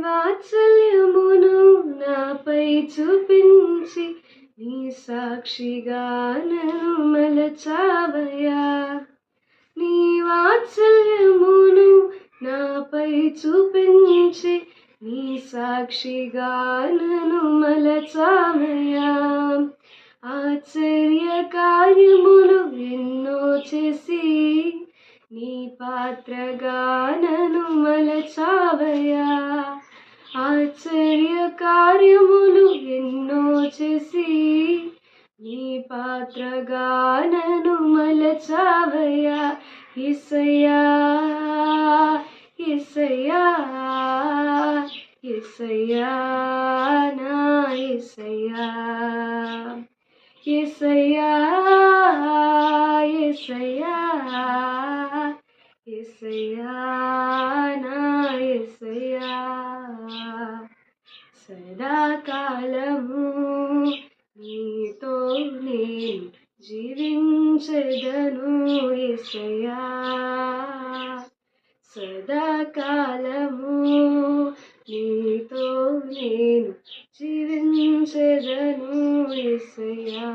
వాత్సల్యమును నాపై చూపించి నీ సాక్షిగా నన్ను మలచావయ్యా. నీ వాత్సల్యమును నాపై చూపించి నీ సాక్షిగా నన్ను మలచావయ్యా. ఆశ్చర్య కార్యములు ఎన్నో చేసి నీ పాత్రగా నన్ను మలచావయ్యా. ఆశ్చర్య కార్యములు ఎన్నో చేసి నీ పాత్రగా నన్ను మలచావయ్యా. యేసయ్యా యేసయ్యా యేసయ్యా నా యేసయ్యా. యేసయ్యా యేసయ్యా యేసయ్యా నా యేసయ్యా. సదాకాలము నీతో నేను జీవించెదను యేసయ్యా. సదాకాలము నీతో నేను జీవించెదను యేసయ్యా.